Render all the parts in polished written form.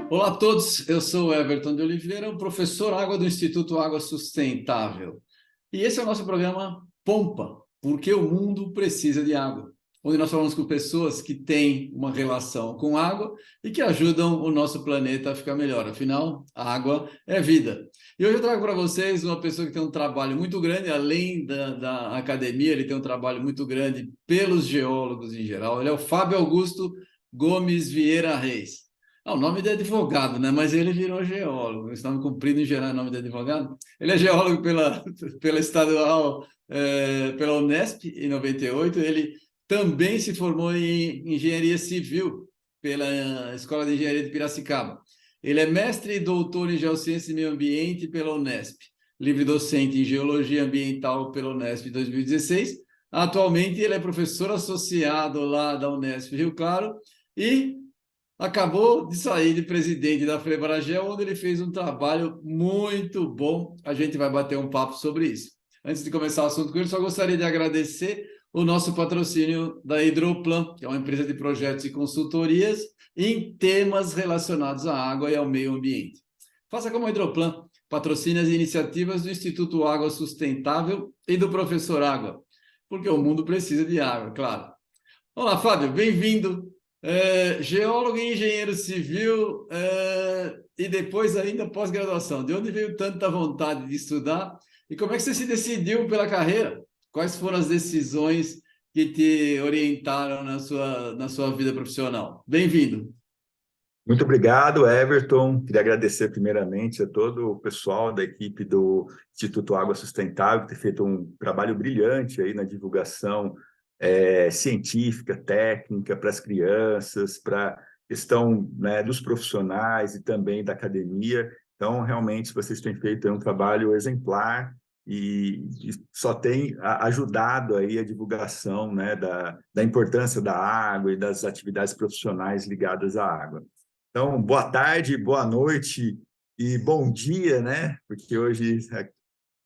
Olá a todos, eu sou o Everton de Oliveira, o professor Água do Instituto Água Sustentável. E esse é o nosso programa Pompa, porque o mundo precisa de água, onde nós falamos com pessoas que têm uma relação com água e que ajudam o nosso planeta a ficar melhor. Afinal, a água é vida. E hoje eu trago para vocês uma pessoa que tem um trabalho muito grande, além da academia, ele tem um trabalho muito grande pelos geólogos em geral. Ele é o Fábio Augusto Gomes Vieira Reis. O nome de advogado, né? Mas ele virou geólogo. Estamos cumprindo em geral o nome de advogado. Ele é geólogo pela estadual, pela Unesp, em 98. Ele também se formou em engenharia civil pela Escola de Engenharia de Piracicaba. Ele é mestre e doutor em Geociência e Meio Ambiente pela Unesp, livre docente em Geologia Ambiental pela Unesp em 2016. Atualmente, ele é professor associado lá da Unesp Rio Claro e acabou de sair de presidente da Febragel, onde ele fez um trabalho muito bom. A gente vai bater um papo sobre isso. Antes de começar o assunto com ele, só gostaria de agradecer o nosso patrocínio da Hidroplan, que é uma empresa de projetos e consultorias em temas relacionados à água e ao meio ambiente. Faça como a Hidroplan, patrocine as iniciativas do Instituto Água Sustentável e do Professor Água, porque o mundo precisa de água, claro. Olá, Fábio, bem-vindo. Geólogo e engenheiro civil, e depois ainda pós-graduação. De onde veio tanta vontade de estudar? E como é que você se decidiu pela carreira? Quais foram as decisões que te orientaram na sua vida profissional? Bem-vindo. Muito obrigado, Everton. Queria agradecer primeiramente a todo o pessoal da equipe do Instituto Água Sustentável, que tem feito um trabalho brilhante aí na divulgação científica, técnica para as crianças, para a questão, né, dos profissionais e também da academia. Então, realmente, vocês têm feito um trabalho exemplar e só tem ajudado aí a divulgação, né, da importância da água e das atividades profissionais ligadas à água. Então, boa tarde, boa noite e bom dia, né? Porque hoje,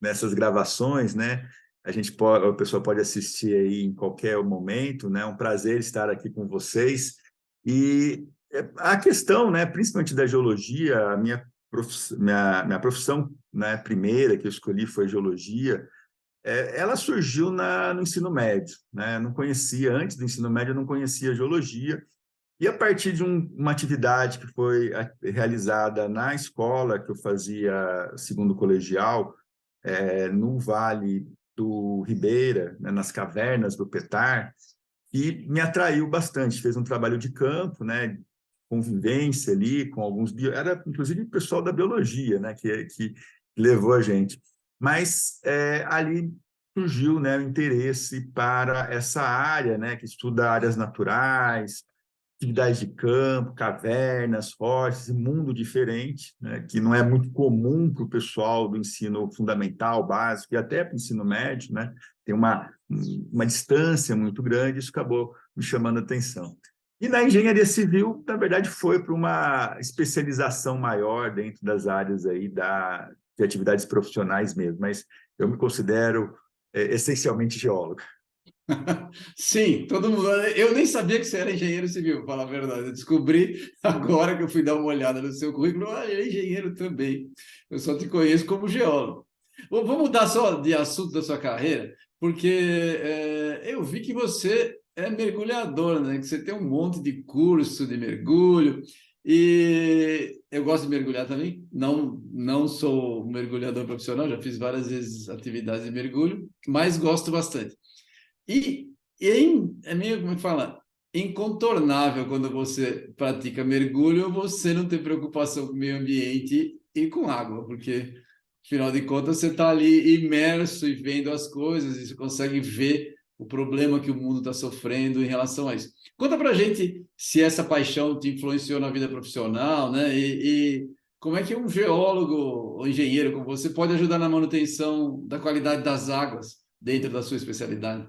nessas gravações, né, a pessoa pode assistir aí em qualquer momento, né? É um prazer estar aqui com vocês. E a questão, né, principalmente da geologia, a minha profissão, né, primeira que eu escolhi foi geologia. Ela surgiu no ensino médio, né? Não conhecia, antes do ensino médio, eu não conhecia geologia. E a partir de uma atividade que foi realizada na escola que eu fazia segundo colegial, no Vale do Ribeira, né, nas cavernas do Petar, e me atraiu bastante. Fez um trabalho de campo, né, convivência ali com alguns era inclusive o pessoal da biologia, né, que levou a gente. Mas ali surgiu, né, o interesse para essa área, né, que estuda áreas naturais, atividades de campo, cavernas, rochas, mundo diferente, né, que não é muito comum para o pessoal do ensino fundamental, básico e até para o ensino médio, né, tem uma distância muito grande, isso acabou me chamando a atenção. E na engenharia civil, na verdade, foi para uma especialização maior dentro das áreas aí de atividades profissionais mesmo, mas eu me considero essencialmente geólogo. Sim, todo mundo. Eu nem sabia que você era engenheiro civil, para falar a verdade. Eu descobri agora que eu fui dar uma olhada no seu currículo. Ah, ele é engenheiro também. Eu só te conheço como geólogo. Vamos mudar só de assunto da sua carreira, porque eu vi que você é mergulhador, né? Que você tem um monte de curso de mergulho. E eu gosto de mergulhar também. Não sou um mergulhador profissional, já fiz várias vezes atividades de mergulho, mas gosto bastante. E, é meio, como é que fala? Incontornável quando você pratica mergulho, você não ter preocupação com o meio ambiente e com água, porque, afinal de contas, você está ali imerso e vendo as coisas, e você consegue ver o problema que o mundo está sofrendo em relação a isso. Conta pra gente se essa paixão te influenciou na vida profissional, né? E como é que um geólogo ou engenheiro como você pode ajudar na manutenção da qualidade das águas dentro da sua especialidade?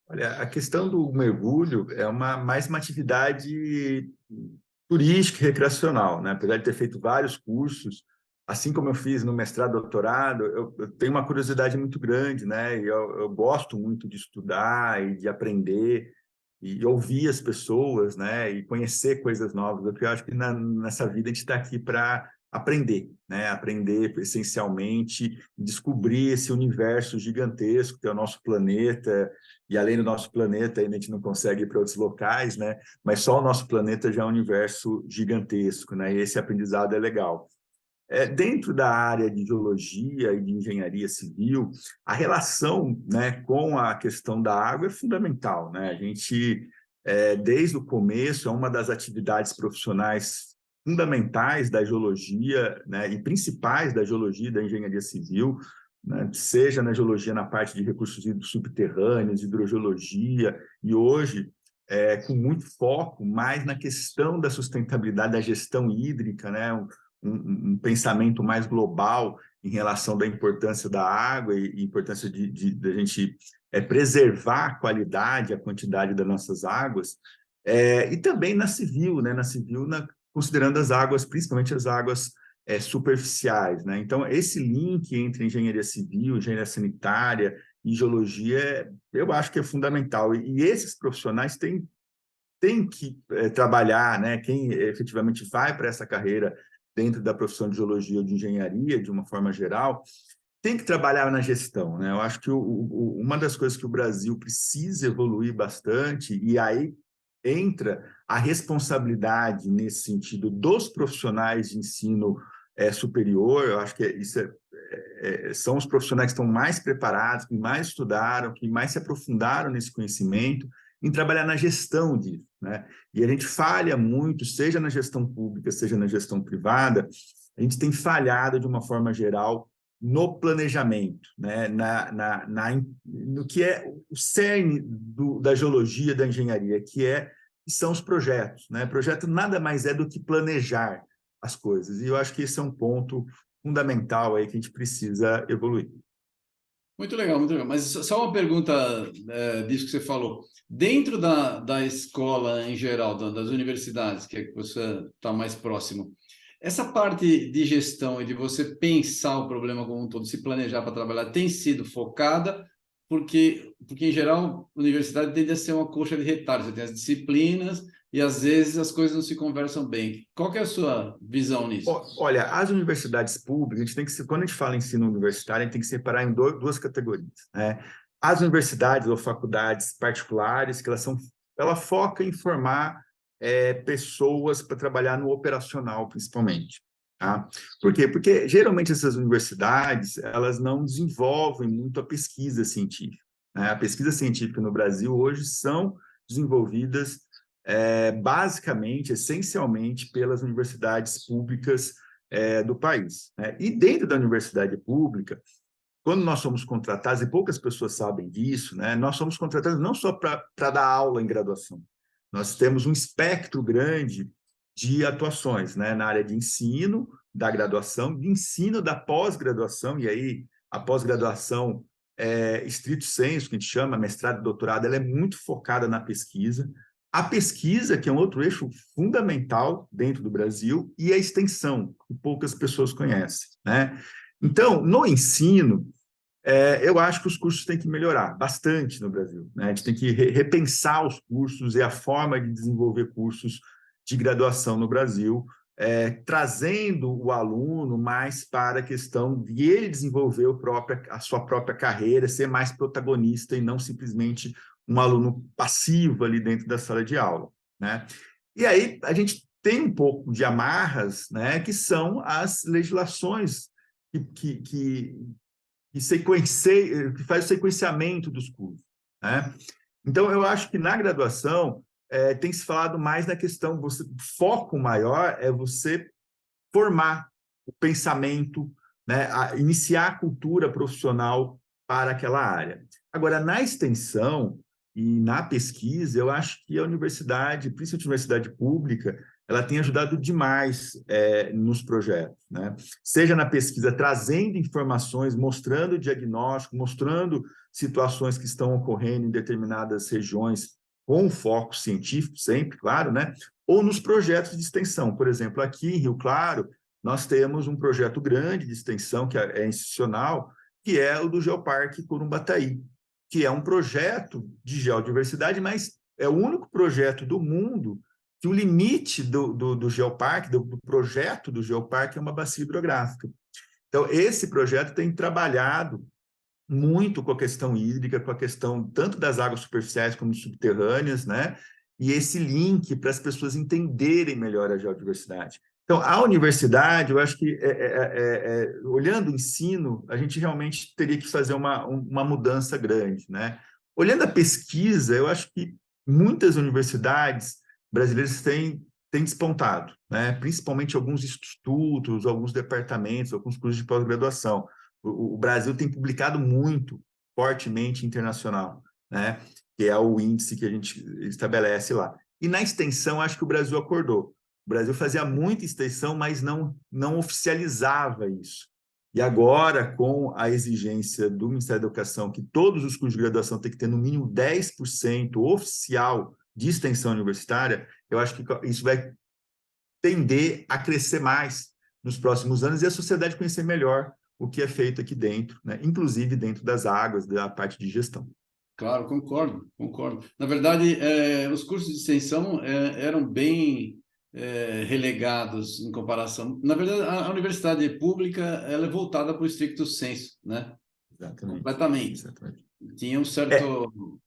Olha, a questão do mergulho é mais uma atividade turística e recreacional, né? Apesar de ter feito vários cursos, assim como eu fiz no mestrado, doutorado, eu tenho uma curiosidade muito grande, né? E eu gosto muito de estudar e de aprender e ouvir as pessoas, né? E conhecer coisas novas. Porque eu acho que nessa vida a gente está aqui para aprender, né? Aprender essencialmente, descobrir esse universo gigantesco que é o nosso planeta. E além do nosso planeta, ainda a gente não consegue ir para outros locais, né? Mas só o nosso planeta já é um universo gigantesco, né? E esse aprendizado é legal. Dentro da área de geologia e de engenharia civil, a relação, né, com a questão da água é fundamental, né? A gente, desde o começo, é uma das atividades profissionais fundamentais da geologia, né, e principais da geologia e da engenharia civil, né, seja na geologia na parte de recursos subterrâneos, hidrogeologia, e hoje, com muito foco mais na questão da sustentabilidade da gestão hídrica, né? Um pensamento mais global em relação da importância da água e importância de a gente preservar a qualidade, a quantidade das nossas águas, e também na civil, né? Na civil, considerando as águas, principalmente as águas superficiais, né? Então, esse link entre engenharia civil, engenharia sanitária e geologia, eu acho que é fundamental. E esses profissionais têm que trabalhar, né? Quem efetivamente vai para essa carreira dentro da profissão de geologia ou de engenharia, de uma forma geral, tem que trabalhar na gestão, né? Eu acho que uma das coisas que o Brasil precisa evoluir bastante, e aí entra a responsabilidade nesse sentido dos profissionais de ensino superior. Eu acho que são os profissionais que estão mais preparados, que mais estudaram, que mais se aprofundaram nesse conhecimento, em trabalhar na gestão disso, né? E a gente falha muito, seja na gestão pública, seja na gestão privada, a gente tem falhado de uma forma geral no planejamento, né? No que é o cerne da geologia, da engenharia, que são os projetos, né? Projeto nada mais é do que planejar as coisas. E eu acho que esse é um ponto fundamental aí que a gente precisa evoluir. Muito legal, muito legal. Mas só uma pergunta disso que você falou. Dentro da escola em geral, das universidades, que é que você está mais próximo, essa parte de gestão e de você pensar o problema como um todo, se planejar para trabalhar, tem sido focada, porque em geral, a universidade tende a ser uma coxa de retalhos. Você tem as disciplinas e às vezes as coisas não se conversam bem. Qual que é a sua visão nisso? Olha, as universidades públicas, a gente tem que, quando a gente fala em ensino universitário, a gente tem que separar em duas categorias, né? As universidades ou faculdades particulares, ela foca em formar pessoas para trabalhar no operacional, principalmente. Tá? Por quê? Porque geralmente essas universidades elas não desenvolvem muito a pesquisa científica, né? A pesquisa científica no Brasil hoje são desenvolvidas basicamente, essencialmente, pelas universidades públicas do país, né? E dentro da universidade pública, quando nós somos contratados, e poucas pessoas sabem disso, né? Nós somos contratados não só para dar aula em graduação, nós temos um espectro grande de atuações, né? Na área de ensino, da graduação, de ensino da pós-graduação, e aí a pós-graduação estrito sensu, que a gente chama, mestrado e doutorado, ela é muito focada na pesquisa. A pesquisa, que é um outro eixo fundamental dentro do Brasil, e a extensão, que poucas pessoas conhecem, né? Então, no ensino, eu acho que os cursos têm que melhorar bastante no Brasil, né? A gente tem que repensar os cursos e a forma de desenvolver cursos de graduação no Brasil, trazendo o aluno mais para a questão de ele desenvolver a sua própria carreira, ser mais protagonista e não simplesmente um aluno passivo ali dentro da sala de aula, né? E aí a gente tem um pouco de amarras, né, que são as legislações que faz o sequenciamento dos cursos, né? Então, eu acho que na graduação tem se falado mais na questão, o foco maior é você formar o pensamento, né, iniciar a cultura profissional para aquela área. Agora, na extensão e na pesquisa, eu acho que a universidade, principalmente a universidade pública, ela tem ajudado demais nos projetos, né? Seja na pesquisa, trazendo informações, mostrando o diagnóstico, mostrando situações que estão ocorrendo em determinadas regiões, com foco científico sempre, claro, né? Ou nos projetos de extensão. Por exemplo, aqui em Rio Claro, nós temos um projeto grande de extensão, que é institucional, que é o do Geoparque Corumbataí, que é um projeto de geodiversidade, mas é o único projeto do mundo que o limite do geoparque, do projeto do geoparque, é uma bacia hidrográfica. Então, esse projeto tem trabalhado muito com a questão hídrica, com a questão tanto das águas superficiais como subterrâneas, né? E esse link para as pessoas entenderem melhor a geodiversidade. Então, a universidade, eu acho que, olhando o ensino, a gente realmente teria que fazer uma mudança grande, né? Olhando a pesquisa, eu acho que muitas universidades brasileiras têm despontado, né? Principalmente alguns institutos, alguns departamentos, alguns cursos de pós-graduação. O Brasil tem publicado muito fortemente internacional, né? Que é o índice que a gente estabelece lá. E na extensão, acho que o Brasil acordou. O Brasil fazia muita extensão, mas não oficializava isso. E agora, com a exigência do Ministério da Educação, que todos os cursos de graduação têm que ter no mínimo 10% oficial de extensão universitária, eu acho que isso vai tender a crescer mais nos próximos anos e a sociedade conhecer melhor o que é feito aqui dentro, né? Inclusive dentro das águas, da parte de gestão. Claro, concordo. Na verdade, os cursos de extensão eram bem relegados em comparação. Na verdade, a universidade pública ela é voltada para o stricto sensu, né? Exatamente. Completamente. Exatamente. Tinha um certo,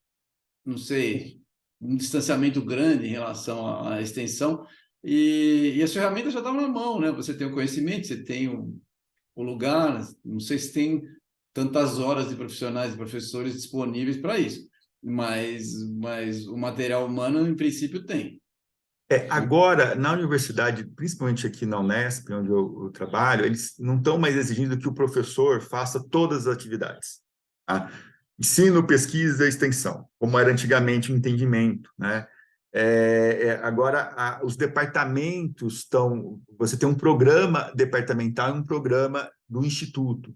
não sei, um distanciamento grande em relação à extensão e as ferramentas já estavam na mão, né? Você tem o conhecimento, você tem o lugar, não sei se tem tantas horas de profissionais e professores disponíveis para isso, mas o material humano, em princípio, tem. Agora, na universidade, principalmente aqui na Unesp, onde eu trabalho, eles não estão mais exigindo que o professor faça todas as atividades. Tá? Ensino, pesquisa, extensão, como era antigamente o entendimento, né? Agora, os departamentos estão... Você tem um programa departamental e um programa do instituto.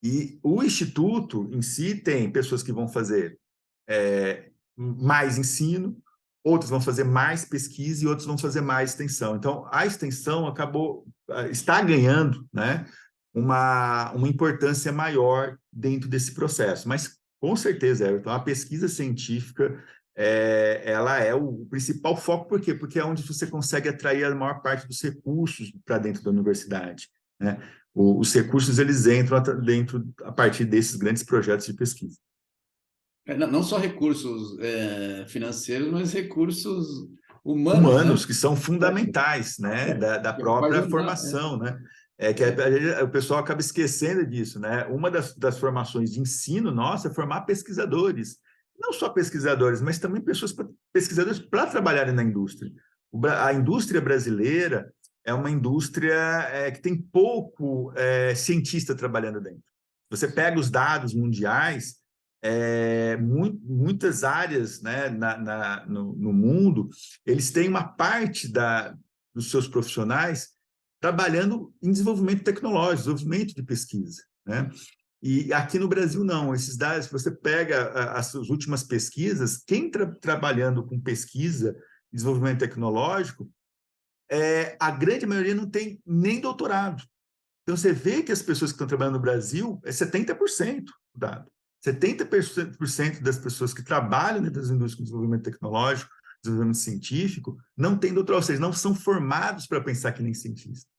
E o instituto em si tem pessoas que vão fazer mais ensino, outros vão fazer mais pesquisa e outros vão fazer mais extensão. Então, a extensão está ganhando, né, uma importância maior dentro desse processo. Mas, com certeza, Everton, a pesquisa científica ela é o principal foco. Por quê? Porque é onde você consegue atrair a maior parte dos recursos para dentro da universidade, né? Os recursos eles entram dentro a partir desses grandes projetos de pesquisa. Não só recursos financeiros, mas recursos humanos, né? Humanos, que são fundamentais, né, da Que faz própria andar, formação, né? O pessoal acaba esquecendo disso, né? Uma das formações de ensino nossa é formar pesquisadores, não só pesquisadores, mas também pesquisadores para trabalharem na indústria. A indústria brasileira é uma indústria que tem pouco cientista trabalhando dentro. Você pega os dados mundiais, muitas áreas, né, no mundo, eles têm uma parte dos seus profissionais trabalhando em desenvolvimento tecnológico, desenvolvimento de pesquisa, né? E aqui no Brasil, não. Esses dados, você pega as últimas pesquisas, quem trabalhando com pesquisa e desenvolvimento tecnológico, a grande maioria não tem nem doutorado. Então, você vê que as pessoas que estão trabalhando no Brasil é 70% o dado. 70% das pessoas que trabalham dentro das indústrias de desenvolvimento tecnológico, desenvolvimento científico, não têm doutorado, ou seja, não são formados para pensar que nem cientista.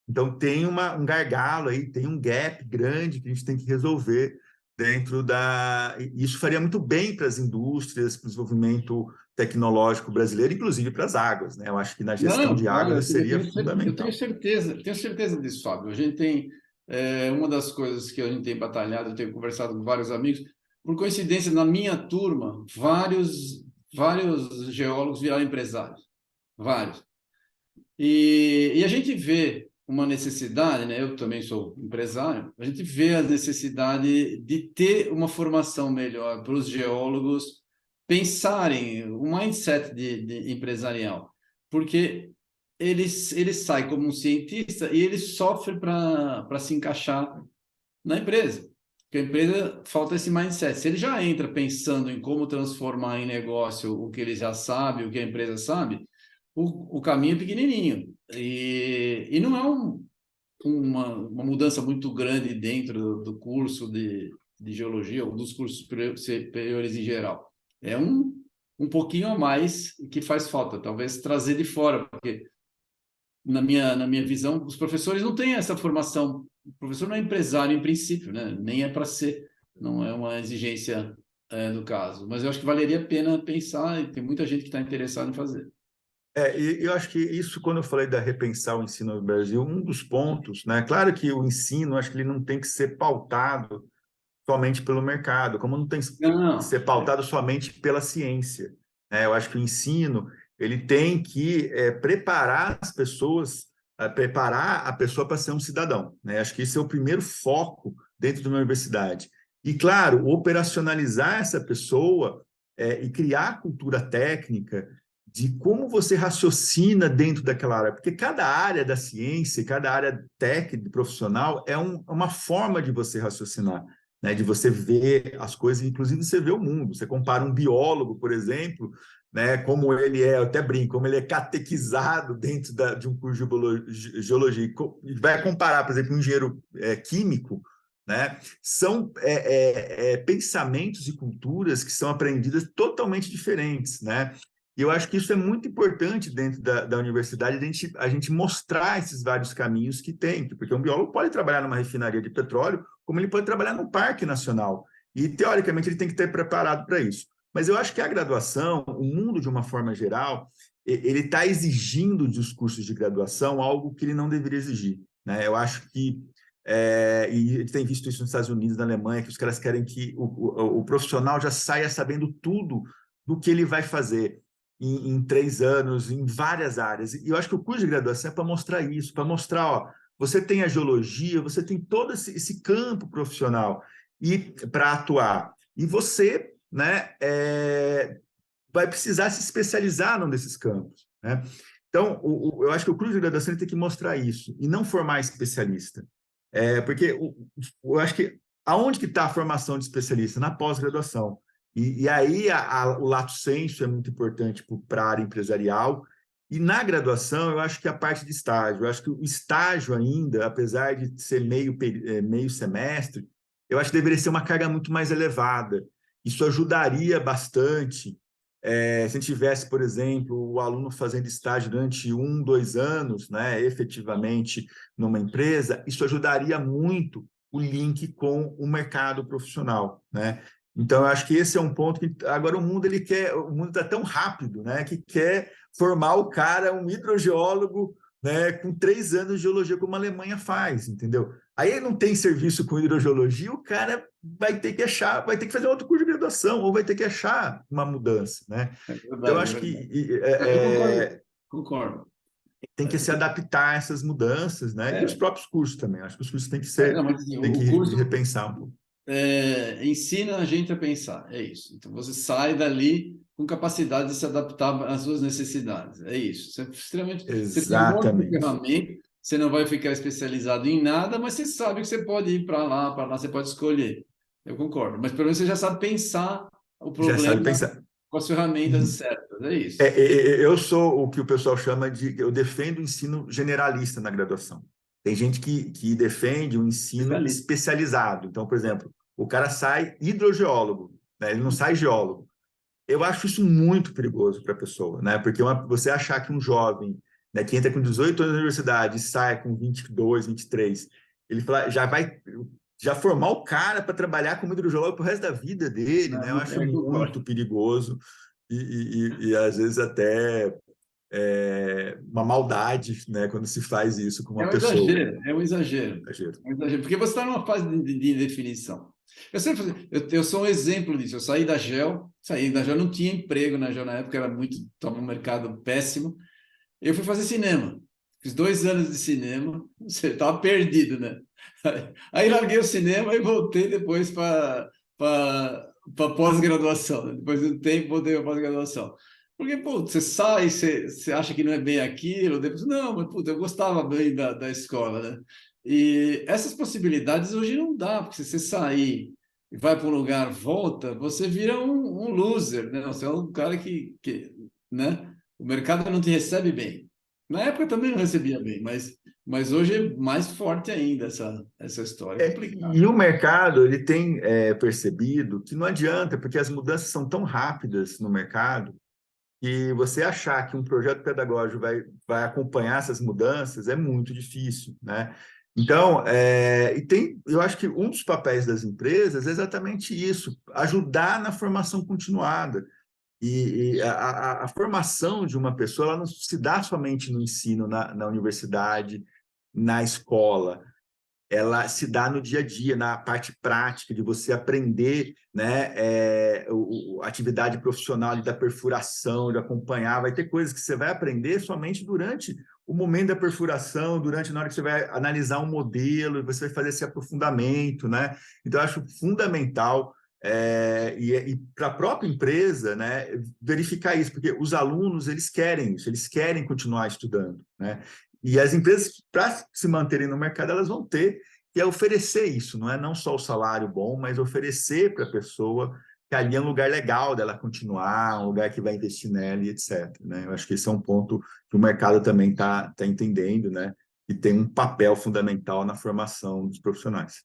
Então, tem um gargalo aí, tem um gap grande que a gente tem que resolver dentro da... Isso faria muito bem para as indústrias, para o desenvolvimento tecnológico brasileiro, inclusive para as águas, né? Eu acho que na gestão Não, de olha, águas seria eu fundamental. tenho certeza disso, Fábio. A gente tem uma das coisas que a gente tem batalhado, eu tenho conversado com vários amigos. Por coincidência, na minha turma, vários geólogos viraram empresários, vários. E a gente vê uma necessidade, né? Eu também sou empresário. A gente vê a necessidade de ter uma formação melhor para os geólogos pensarem o mindset de empresarial, porque ele sai como um cientista e ele sofre para se encaixar na empresa. Porque a empresa falta esse mindset. Se ele já entra pensando em como transformar em negócio o que ele já sabe, o que a empresa sabe, o caminho é pequenininho. E não é uma mudança muito grande dentro do curso de geologia, ou dos cursos superiores em geral. É um pouquinho a mais que faz falta, talvez trazer de fora, porque na minha visão, os professores não têm essa formação. O professor não é empresário em princípio, né? Nem é para ser, não é uma exigência no caso. Mas eu acho que valeria a pena pensar, e tem muita gente que está interessada em fazer. E eu acho que isso, quando eu falei da repensar o ensino no Brasil, um dos pontos, né? Claro que o ensino, acho que ele não tem que ser pautado somente pelo mercado, como não tem que Não, ser pautado somente pela ciência, né? Eu acho que o ensino ele tem que preparar as pessoas, preparar a pessoa para ser um cidadão, né? Acho que esse é o primeiro foco dentro de uma universidade. E, claro, operacionalizar essa pessoa e criar cultura técnica de como você raciocina dentro daquela área, porque cada área da ciência, cada área técnica, profissional, uma forma de você raciocinar, né? De você ver as coisas, inclusive você vê o mundo. Você compara um biólogo, por exemplo, né? Como ele é, eu até brinco, como ele é catequizado dentro de um curso de geologia, e vai comparar, por exemplo, um engenheiro químico, né? São pensamentos e culturas que são aprendidas totalmente diferentes, né? E eu acho que isso é muito importante dentro da universidade, a gente mostrar esses vários caminhos que tem, porque um biólogo pode trabalhar numa refinaria de petróleo, como ele pode trabalhar num parque nacional. E, teoricamente, ele tem que estar preparado para isso. Mas eu acho que a graduação, o mundo de uma forma geral, ele está exigindo dos cursos de graduação algo que ele não deveria exigir, né? Eu acho que e a gente tem visto isso nos Estados Unidos, na Alemanha, que os caras querem que o profissional já saia sabendo tudo do que ele vai fazer em 3 anos, em várias áreas. E eu acho que o curso de graduação é para mostrar isso, para mostrar, ó, você tem a geologia, você tem todo esse campo profissional e para atuar. E você, né, vai precisar se especializar num desses campos, né? Então, eu acho que o curso de graduação tem que mostrar isso e não formar especialista. Porque eu acho que aonde que está a formação de especialista? Na pós-graduação. E aí o lato sensu é muito importante para a área empresarial. E na graduação, eu acho que a parte de estágio, eu acho que o estágio ainda, apesar de ser meio semestre, eu acho que deveria ser uma carga muito mais elevada. Isso ajudaria bastante. Se a gente tivesse, por exemplo, o aluno fazendo estágio durante 1, 2 anos, né, efetivamente numa empresa, isso ajudaria muito o link com o mercado profissional, né? Então, eu acho que esse é um ponto que agora o mundo está tão rápido, né, que quer formar o cara, um hidrogeólogo, né, com 3 anos de geologia, como a Alemanha faz, entendeu? Aí não tem serviço com hidrogeologia, o cara vai ter que fazer outro curso de graduação, ou vai ter que achar uma mudança, né? é Então, eu verdade, é acho verdade. que Eu concordo, concordo. tem que se adaptar a essas mudanças, né? E os É, próprios cursos também. Acho que os cursos não, mas assim, têm que o curso repensar um pouco. ensina a gente a pensar, é isso. Então você sai dali com capacidade de se adaptar às suas necessidades, é isso. Você, é extremamente, você tem um monte de Exatamente. ferramenta, você não vai ficar especializado em nada, mas você sabe que você pode ir para lá, você pode escolher. Eu concordo, mas pelo menos você já sabe pensar o Já sabe problema pensar. com as ferramentas Uhum. certas, é isso. Eu sou o que o pessoal chama eu defendo o ensino generalista na graduação. Tem gente que defende o ensino Especialista. especializado. Então, por exemplo, o cara sai hidrogeólogo, né? Ele não sai geólogo. Eu acho isso muito perigoso para a pessoa, né? Porque você achar que um jovem, né, que entra com 18 anos na universidade e sai com 22, 23, ele já formar o cara para trabalhar como hidrogeólogo pro resto da vida dele, né? Eu Não, acho eu muito concordo. perigoso e às vezes até uma maldade, né? Quando se faz isso com É uma um pessoa. exagero, é um exagero. Exagero. É um exagero, porque você está numa fase de definição. Eu sou um exemplo disso. Eu saí da Gel, não tinha emprego na Gel na época, estava um mercado péssimo. Eu fui fazer cinema. Fiz 2 anos de cinema, você estava perdido, né? Aí larguei o cinema e voltei depois para pós-graduação, né? Depois de um tempo, voltei para pós-graduação. Porque, pô, você sai, você acha que não é bem aquilo, depois, não, mas, puta, eu gostava bem da escola, né? E essas possibilidades hoje não dá, porque se você sair e vai para um lugar, volta, você vira um loser, né? Você é um cara né? O mercado não te recebe bem. Na época também não recebia bem, mas Mas hoje é mais forte ainda essa história. É complicado. E o mercado ele tem percebido que não adianta, porque as mudanças são tão rápidas no mercado, que você achar que um projeto pedagógico vai acompanhar essas mudanças é muito difícil, né? Então, eu acho que um dos papéis das empresas é exatamente isso, ajudar na formação continuada. E a formação de uma pessoa ela não se dá somente no ensino, na universidade, na escola, ela se dá no dia a dia, na parte prática de você aprender, né, a atividade profissional ali da perfuração, de acompanhar. Vai ter coisas que você vai aprender somente durante o momento da perfuração, durante na hora que você vai analisar um modelo, você vai fazer esse aprofundamento, né? Então, eu acho fundamental e para a própria empresa, né, verificar isso, porque os alunos eles querem isso, eles querem continuar estudando, né? E as empresas, para se manterem no mercado, elas vão ter que oferecer isso, não é não só o salário bom, mas oferecer para a pessoa que ali é um lugar legal dela continuar, um lugar que vai investir nela e etc. Né? Eu acho que esse é um ponto que o mercado também tá entendendo, né? E tem um papel fundamental na formação dos profissionais.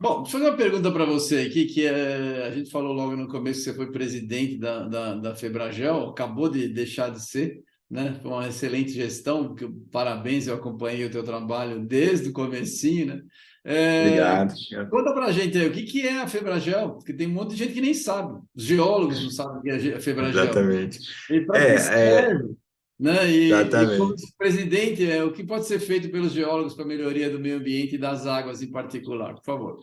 Bom, deixa eu fazer uma pergunta para você aqui, que a gente falou logo no começo que você foi presidente da Febragel, acabou de deixar de ser, né? Foi uma excelente gestão, parabéns, eu acompanhei o teu trabalho desde o comecinho, né? É, Obrigado. conta para a gente aí, o que é a Febragel? Porque tem um monte de gente que nem sabe, os geólogos não sabem o que é a Febragel. Exatamente. E para que É, serve? Né? E como exatamente. presidente, o que pode ser feito pelos geólogos para a melhoria do meio ambiente e das águas em particular? Por favor.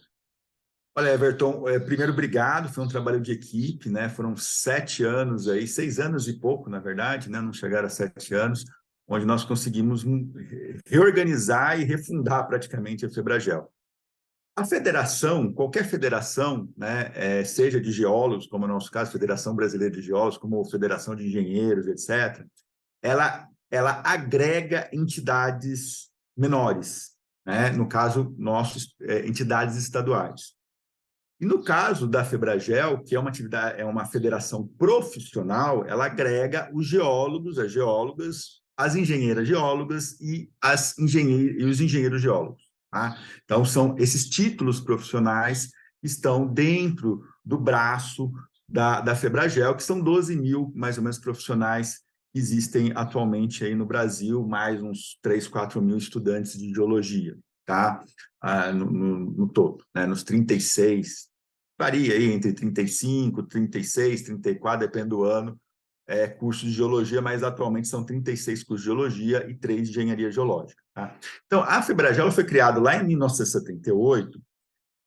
Olha, Everton, primeiro, obrigado. Foi um trabalho de equipe, né? Foram 7 anos aí, 6 anos e pouco, na verdade, né? Não chegaram a 7 anos, onde nós conseguimos reorganizar e refundar praticamente a Febragel. A federação, qualquer federação, né, seja de geólogos, como é o nosso caso, Federação Brasileira de Geólogos, como Federação de Engenheiros, etc., ela agrega entidades menores, né? No caso, nossos, entidades estaduais. E no caso da Febragel, que é uma federação profissional, ela agrega os geólogos, as geólogas, as engenheiras geólogas e os engenheiros geólogos. Tá? Então, são esses títulos profissionais que estão dentro do braço da Febragel, que são 12 mil, mais ou menos, profissionais que existem atualmente aí no Brasil, mais uns 3, 4 mil estudantes de geologia, tá? No todo, né? Nos 36, varia aí entre 35, 36, 34, depende do ano, cursos de geologia, mas atualmente são 36 cursos de geologia e 3 de engenharia geológica. Tá? Então, a Febragel foi criada lá em 1978,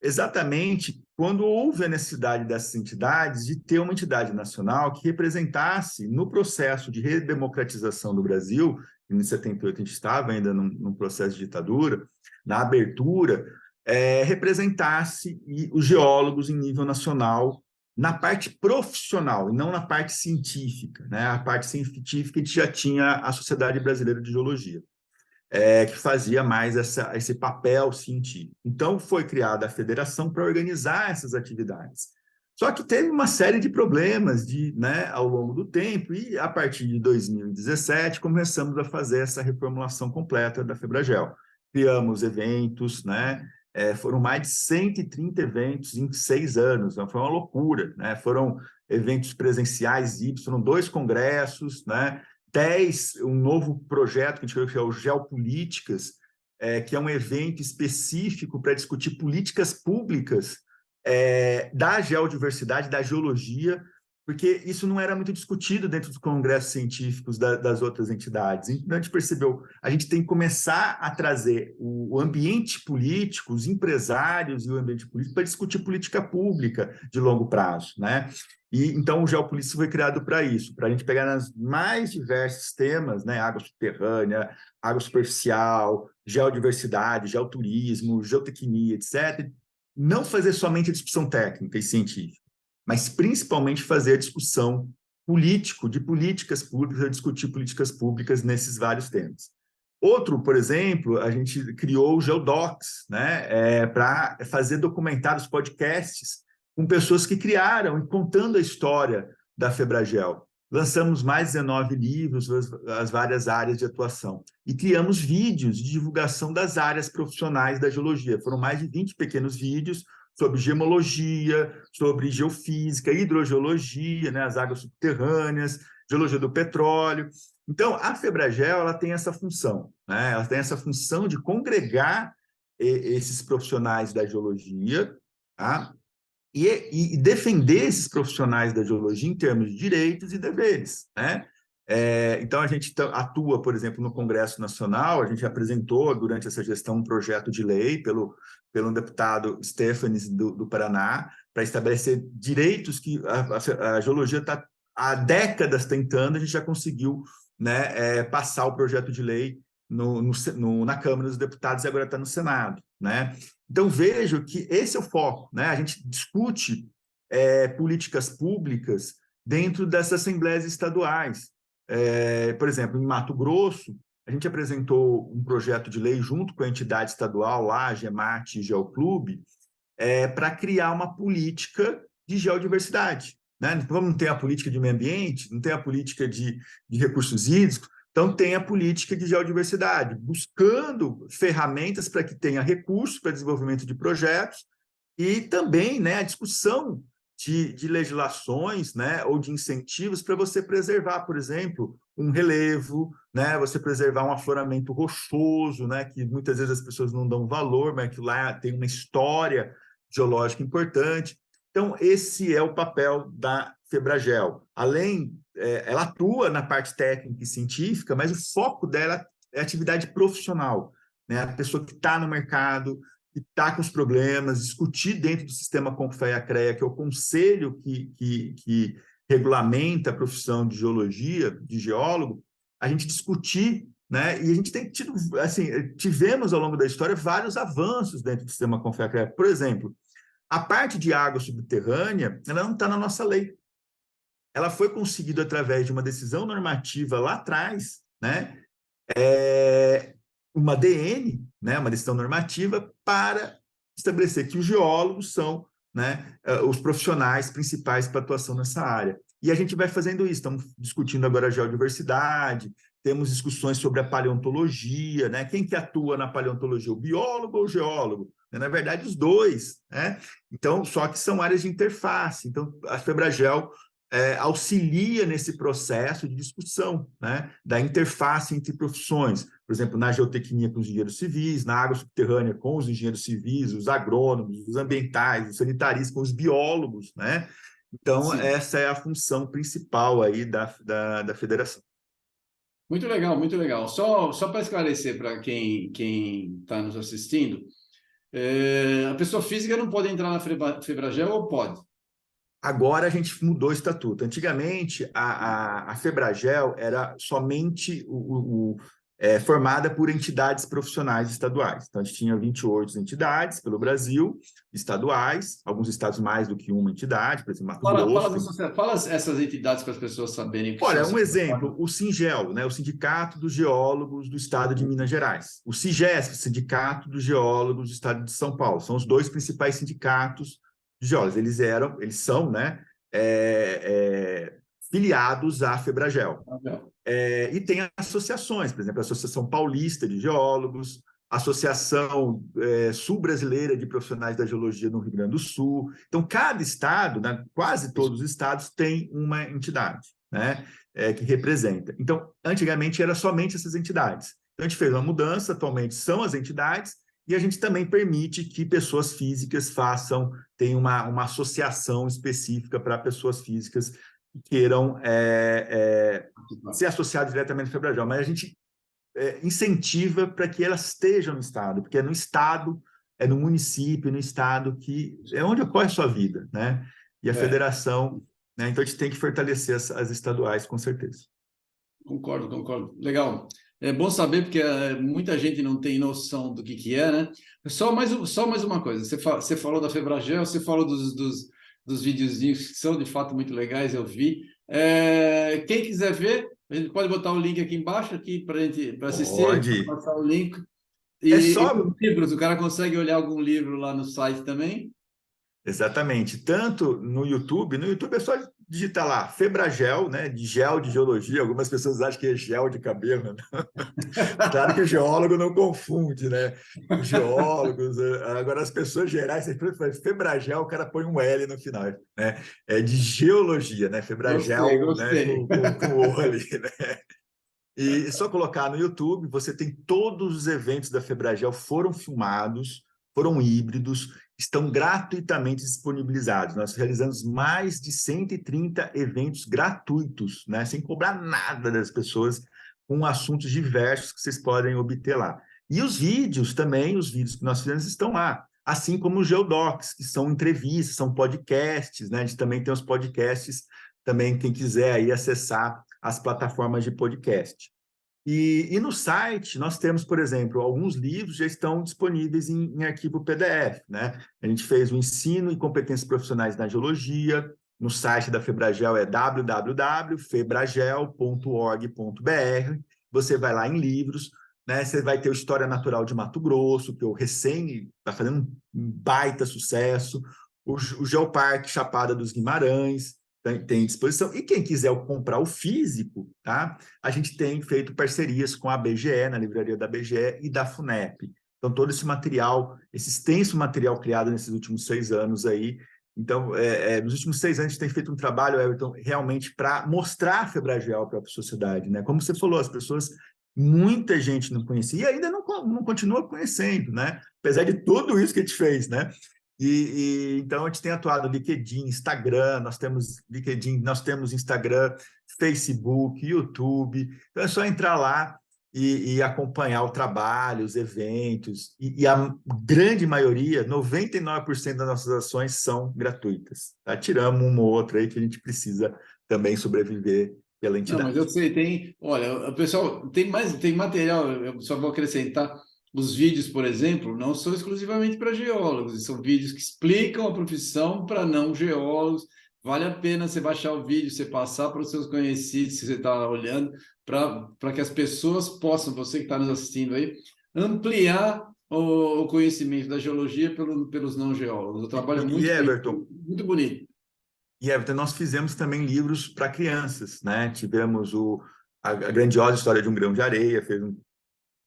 exatamente quando houve a necessidade dessas entidades de ter uma entidade nacional que representasse, no processo de redemocratização do Brasil, em 78 a gente estava ainda num processo de ditadura, na abertura, representasse os geólogos em nível nacional na parte profissional e não na parte científica. Né? A parte científica a gente já tinha a Sociedade Brasileira de Geologia, que fazia mais esse papel científico. Então, foi criada a federação para organizar essas atividades. Só que teve uma série de problemas né, ao longo do tempo, e a partir de 2017 começamos a fazer essa reformulação completa da Febragel. Criamos eventos, né? Foram mais de 130 eventos em 6 anos, então foi uma loucura. Né? Foram eventos presenciais, foram 2 congressos, né? 10, um novo projeto que a gente criou, que é o Geopolíticas, que é um evento específico para discutir políticas públicas da geodiversidade, da geologia, porque isso não era muito discutido dentro dos congressos científicos das outras entidades. Então, a gente percebeu, a gente tem que começar a trazer o ambiente político, os empresários e o ambiente político para discutir política pública de longo prazo, né? E então o Geopolítica foi criado para isso, para a gente pegar nos mais diversos temas, né? Água subterrânea, água superficial, geodiversidade, geoturismo, geotecnia, etc. Não fazer somente a discussão técnica e científica, mas principalmente fazer a discussão de políticas públicas, discutir políticas públicas nesses vários temas. Outro, por exemplo, a gente criou o Geodocs, né, para fazer documentários, podcasts, com pessoas que criaram e contando a história da Febragel. lançamos mais 19 livros, as várias áreas de atuação. E criamos vídeos de divulgação das áreas profissionais da geologia. Foram mais de 20 pequenos vídeos sobre gemologia, sobre geofísica, hidrogeologia, né, as águas subterrâneas, geologia do petróleo. Então, a Febragel ela tem essa função, né? Ela tem essa função de congregar esses profissionais da geologia, tá? E defender esses profissionais da geologia em termos de direitos e deveres, né? Então, a gente atua, por exemplo, no Congresso Nacional, a gente apresentou durante essa gestão um projeto de lei pelo deputado Stefanes do Paraná, para estabelecer direitos que a geologia está há décadas tentando, a gente já conseguiu, né, passar o projeto de lei na Câmara dos Deputados e agora está no Senado, né? Então, vejo que esse é o foco, né? A gente discute políticas públicas dentro dessas assembleias estaduais. Por exemplo, em Mato Grosso, a gente apresentou um projeto de lei junto com a entidade estadual, lá, a GEMAT e Geoclube, para criar uma política de geodiversidade, né? Então, não tem a política de meio ambiente, não tem a política de recursos hídricos, então, tem a política de geodiversidade, buscando ferramentas para que tenha recursos para desenvolvimento de projetos e também, né, a discussão de legislações, né, ou de incentivos para você preservar, por exemplo, um relevo, né, você preservar um afloramento rochoso, né, que muitas vezes as pessoas não dão valor, mas que lá tem uma história geológica importante. Então, esse é o papel da Febragel. Ela atua na parte técnica e científica, mas o foco dela é a atividade profissional, né? A pessoa que está no mercado, que está com os problemas, discutir dentro do sistema Confea-CREA, que é o conselho que regulamenta a profissão de geologia, de geólogo, a gente discutir, né? E a gente tem tido, assim, tivemos ao longo da história vários avanços dentro do sistema Confea-CREA. Por exemplo, a parte de água subterrânea, ela não está na nossa lei. Ela foi conseguida através de uma decisão normativa lá atrás, né? Uma DN, né? Uma decisão normativa para estabelecer que os geólogos são, né, os profissionais principais para atuação nessa área. E a gente vai fazendo isso, estamos discutindo agora a geodiversidade, temos discussões sobre a paleontologia, né? Quem que atua na paleontologia, o biólogo ou o geólogo? Na verdade, os dois, né? Então, só que são áreas de interface. Então, a Febragel auxilia nesse processo de discussão, né, da interface entre profissões, por exemplo, na geotecnia com os engenheiros civis, na água subterrânea com os engenheiros civis, os agrônomos, os ambientais, os sanitaristas com os biólogos, né? Então, sim, essa é a função principal aí da federação. Muito legal, muito legal. Só para esclarecer para quem está nos assistindo, a pessoa física não pode entrar na Febragel ou pode? Agora a gente mudou o estatuto. Antigamente, a Febragel era somente formada por entidades profissionais estaduais. Então, a gente tinha 28 entidades pelo Brasil, estaduais, alguns estados mais do que uma entidade, por exemplo, Mato Grosso. Fala essas entidades para as pessoas saberem. Olha, um exemplo, o SINGEL, né, o Sindicato dos Geólogos do Estado de Minas Gerais. O SIGESP, Sindicato dos Geólogos do Estado de São Paulo. São os dois principais sindicatos de geólogos. Eles são, né, filiados à Febragel. E tem associações, por exemplo, a Associação Paulista de Geólogos, a Associação Sul-Brasileira de Profissionais da Geologia no Rio Grande do Sul. Então, cada estado, né, quase todos os estados, tem uma entidade, né, que representa. Então, antigamente, era somente essas entidades. Então, a gente fez uma mudança, atualmente são as entidades, e a gente também permite que pessoas físicas tenham uma associação específica para pessoas físicas que queiram ser associadas diretamente à Febragel, mas a gente incentiva para que elas estejam no Estado, porque é no Estado, é no município, no Estado que é onde ocorre a sua vida, né? E a federação, né? Então a gente tem que fortalecer as estaduais, com certeza. Concordo. Legal. É bom saber, porque muita gente não tem noção do que é, né? Só mais uma coisa. Você falou da Febragel, você falou dos videozinhos que são, de fato, muito legais, eu vi. Quem quiser ver, a gente pode botar o link aqui embaixo para assistir. Pode. Passar o link. E livros, o cara consegue olhar algum livro lá no site também? Exatamente. Tanto no YouTube é só digita lá, Febragel, né, de gel de geologia, algumas pessoas acham que é gel de cabelo, né? Claro que o geólogo não confunde, né? Os geólogos, agora as pessoas gerais, você fala Febragel, o cara põe um L no final, né? É de geologia, né? Gostei, Febragel, né, gostei. com o O ali, né? E só colocar no YouTube, você tem todos os eventos da Febragel foram filmados, foram híbridos, estão gratuitamente disponibilizados. Nós realizamos mais de 130 eventos gratuitos, né, sem cobrar nada das pessoas, com assuntos diversos que vocês podem obter lá. E os vídeos também, os vídeos que nós fizemos estão lá, assim como os Geodocs, que são entrevistas, são podcasts, né? A gente também tem os podcasts, também quem quiser aí acessar as plataformas de podcast. E no site nós temos, por exemplo, alguns livros já estão disponíveis em arquivo PDF, né? A gente fez o ensino e competências profissionais na geologia, no site da Febragel é www.febragel.org.br. Você vai lá em livros, né? Você vai ter o História Natural de Mato Grosso, que eu recém está fazendo um baita sucesso, o Geoparque Chapada dos Guimarães, tem disposição. E quem quiser comprar o físico, tá? A gente tem feito parcerias com a BGE, na livraria da BGE e da FUNEP. Então, todo esse material, esse extenso material criado nesses últimos 6 anos aí. Então, nos últimos 6 anos, a gente tem feito um trabalho, Everton, realmente para mostrar a Febragel para a sociedade, né? Como você falou, as pessoas, muita gente não conhecia e ainda não continua conhecendo, né? Apesar de tudo isso que a gente fez, né? Então, a gente tem atuado no LinkedIn, Instagram, nós temos LinkedIn, nós temos Instagram, Facebook, YouTube. Então, é só entrar lá e acompanhar o trabalho, os eventos. E a grande maioria, 99% das nossas ações são gratuitas. Tá? Tiramos uma ou outra aí que a gente precisa também sobreviver pela Não, mas eu entidade. sei, tem. Olha, o pessoal tem material, eu só vou acrescentar. Os vídeos, por exemplo, não são exclusivamente para geólogos, são vídeos que explicam a profissão para não geólogos. Vale a pena você baixar o vídeo, você passar para os seus conhecidos, se você está olhando, para que as pessoas possam, você que está nos assistindo aí, ampliar o conhecimento da geologia pelos não geólogos. O trabalho é muito bem, Everton, muito bonito. E, Everton, nós fizemos também livros para crianças, né? Tivemos a grandiosa história de um grão de areia, fez um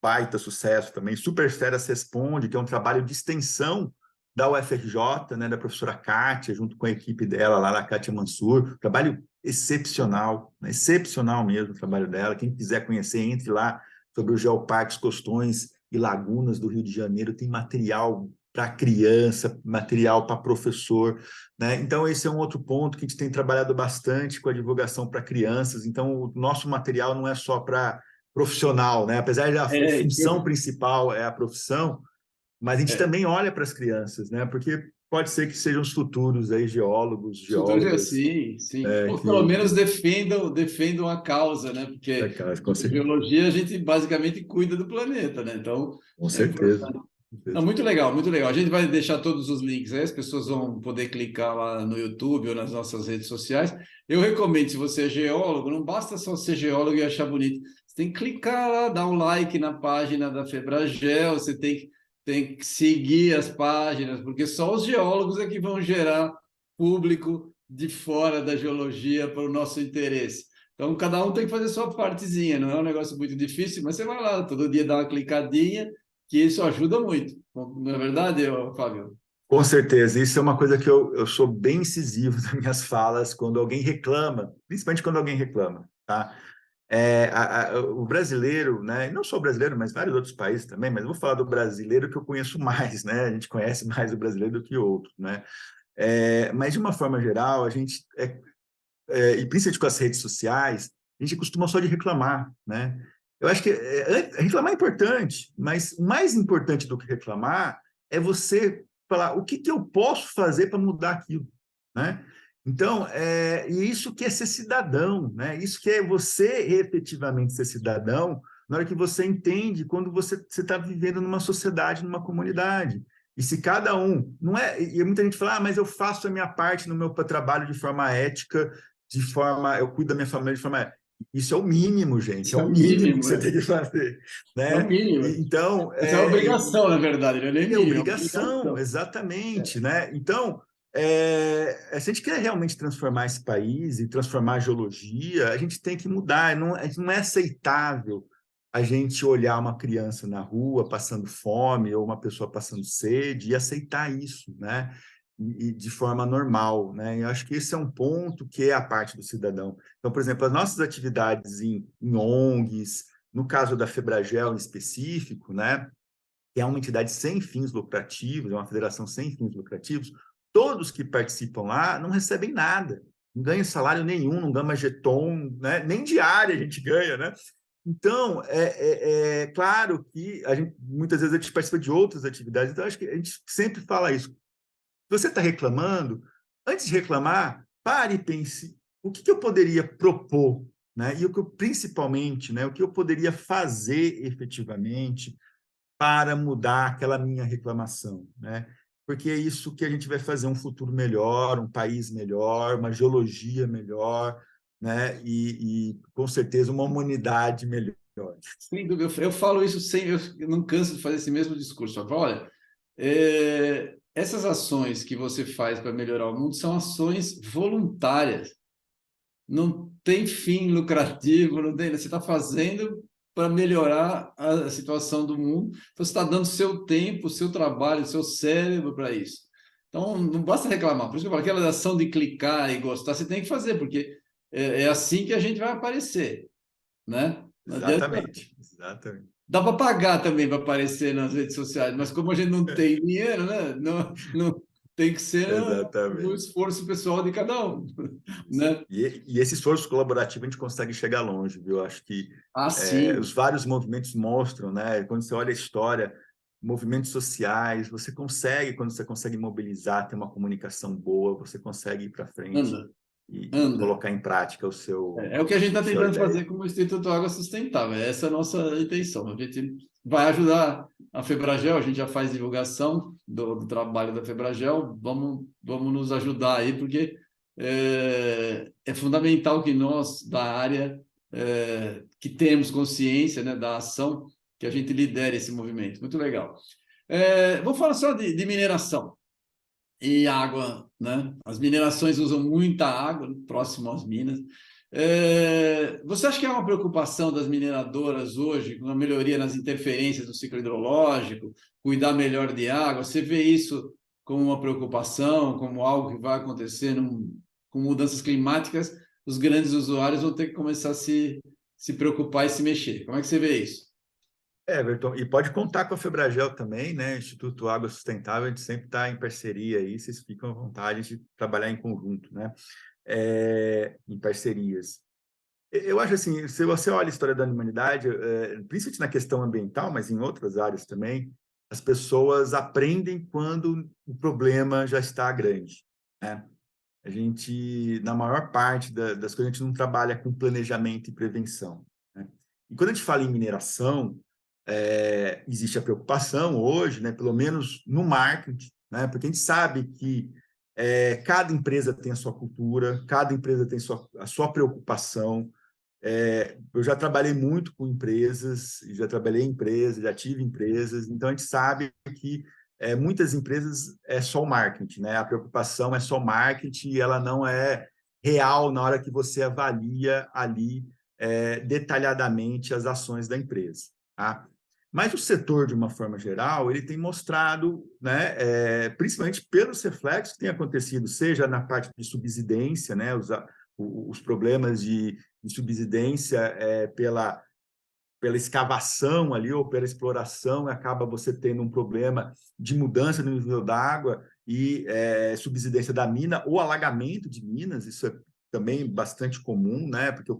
baita sucesso também. Super Feras Responde, que é um trabalho de extensão da UFRJ, né? Da professora Kátia, junto com a equipe dela lá, da Kátia Mansur. Trabalho excepcional, né? Excepcional mesmo o trabalho dela. Quem quiser conhecer, entre lá sobre os geoparques, costões e lagunas do Rio de Janeiro. Tem material para criança, material para professor, né? Então, esse é um outro ponto que a gente tem trabalhado bastante com a divulgação para crianças. Então, o nosso material não é só para profissional, né? Apesar da É, função principal é a profissão, mas a gente é. também olha para as crianças, né? Porque pode ser que sejam os futuros aí geólogos, Futuros é geólogas, sim, sim. Ou pelo que menos defendam a causa, né? Porque com certeza, geologia a gente basicamente cuida do planeta, né? Então com é certeza. importante. Não, muito legal, muito legal. A gente vai deixar todos os links aí, as pessoas vão poder clicar lá no YouTube ou nas nossas redes sociais. Eu recomendo, se você é geólogo, não basta só ser geólogo e achar bonito. Você tem que clicar lá, dar um like na página da Febragel, você tem que seguir as páginas, porque só os geólogos é que vão gerar público de fora da geologia para o nosso interesse. Então, cada um tem que fazer a sua partezinha, não é um negócio muito difícil, mas você vai lá, todo dia dá uma clicadinha, que isso ajuda muito. Não é verdade, Fábio? Com certeza, isso é uma coisa que eu sou bem incisivo nas minhas falas quando alguém reclama, principalmente quando alguém reclama, tá? O brasileiro, né? Não só o brasileiro, mas vários outros países também, mas eu vou falar do brasileiro que eu conheço mais, né? A gente conhece mais o brasileiro do que outros, né? Mas de uma forma geral, a gente, e principalmente com as redes sociais, a gente costuma só de reclamar, né? Eu acho que reclamar é importante, mas mais importante do que reclamar é você falar o que eu posso fazer para mudar aquilo, né? Então, e isso que é ser cidadão, né? Isso que é você efetivamente ser cidadão na hora que você entende quando você está vivendo numa sociedade, numa comunidade. E se cada um, não é, e muita gente fala, mas eu faço a minha parte no meu trabalho de forma ética, eu cuido da minha família de forma ética. Isso é o mínimo, gente, é Isso é o o mínimo que mínimo, você né? tem que fazer, É o né? mínimo. Então, Essa é a obrigação, na verdade, não é nem é mínimo, é obrigação, obrigação. exatamente, né? Então, se a gente quer realmente transformar esse país e transformar a geologia, a gente tem que mudar. Não é aceitável a gente olhar uma criança na rua passando fome ou uma pessoa passando sede e aceitar isso, né? E de forma normal, né? Eu acho que esse é um ponto que é a parte do cidadão. Então, por exemplo, as nossas atividades em ONGs, no caso da Febragel em específico, né? Que é uma entidade sem fins lucrativos, é uma federação sem fins lucrativos, todos que participam lá não recebem nada, não ganham salário nenhum, não ganham jeton, né? Nem diária a gente ganha, né? Então, é claro que muitas vezes a gente participa de outras atividades, então acho que a gente sempre fala isso. Se você está reclamando, antes de reclamar, pare e pense o que eu poderia propor, né? E principalmente, né, o que eu poderia fazer efetivamente para mudar aquela minha reclamação, né? Porque é isso que a gente vai fazer um futuro melhor, um país melhor, uma geologia melhor, né? E com certeza uma humanidade melhor. Sem dúvida, eu falo isso sem, eu não canso de fazer esse mesmo discurso. Eu falo, olha, essas ações que você faz para melhorar o mundo são ações voluntárias, não tem fim lucrativo, não tem, você está fazendo para melhorar a situação do mundo, então você está dando seu tempo, seu trabalho, seu cérebro para isso. Então, não basta reclamar. Por isso que eu falo, aquela ação de clicar e gostar, você tem que fazer, porque é assim que a gente vai aparecer, né? Não adianta. Exatamente, exatamente. Dá para pagar também para aparecer nas redes sociais, mas como a gente não tem dinheiro, né? Não tem que ser no Exatamente. esforço pessoal de cada um, né? E esse esforço colaborativo a gente consegue chegar longe, viu? Eu acho que Ah, sim. os vários movimentos mostram, né? Quando você olha a história, movimentos sociais, quando você consegue mobilizar, ter uma comunicação boa, você consegue ir para frente Anda, e anda. colocar em prática É o que a gente está sua tentando fazer ideia. com o Instituto Água Sustentável. Essa é a nossa intenção. A gente vai ajudar a Febragel, a gente já faz divulgação do trabalho da Febragel. Vamos nos ajudar aí, porque é fundamental que nós, da área, que temos consciência, né, da ação, que a gente lidere esse movimento. Muito legal. Vou falar só de mineração e água, né? As minerações usam muita água próximo às minas. Você acha que é uma preocupação das mineradoras hoje, com a melhoria nas interferências do ciclo hidrológico, cuidar melhor de água? Você vê isso como uma preocupação, como algo que vai acontecer com mudanças climáticas? Os grandes usuários vão ter que começar a se preocupar e se mexer. Como é que você vê isso? Everton, e pode contar com a Febragel também, né? Instituto Água Sustentável, a gente sempre está em parceria aí, vocês ficam à vontade de trabalhar em conjunto, né? Em parcerias. Eu acho assim, se você olha a história da humanidade, principalmente na questão ambiental, mas em outras áreas também, as pessoas aprendem quando o problema já está grande, né? A gente, na maior parte das coisas, a gente não trabalha com planejamento e prevenção, né? E quando a gente fala em mineração, existe a preocupação hoje, né, pelo menos no marketing, né, porque a gente sabe que cada empresa tem a sua cultura, cada empresa tem a sua preocupação. Eu já trabalhei muito com empresas, já trabalhei em empresas, já tive empresas, então a gente sabe que muitas empresas é só o marketing, né? A preocupação é só marketing e ela não é real na hora que você avalia ali detalhadamente as ações da empresa, tá? Mas o setor, de uma forma geral, ele tem mostrado, né, principalmente pelos reflexos que têm acontecido, seja na parte de subsidência, né, os problemas de subsidência pela escavação ali ou pela exploração, acaba você tendo um problema de mudança no nível d'água e subsidência da mina ou alagamento de minas, isso é também bastante comum, né? Porque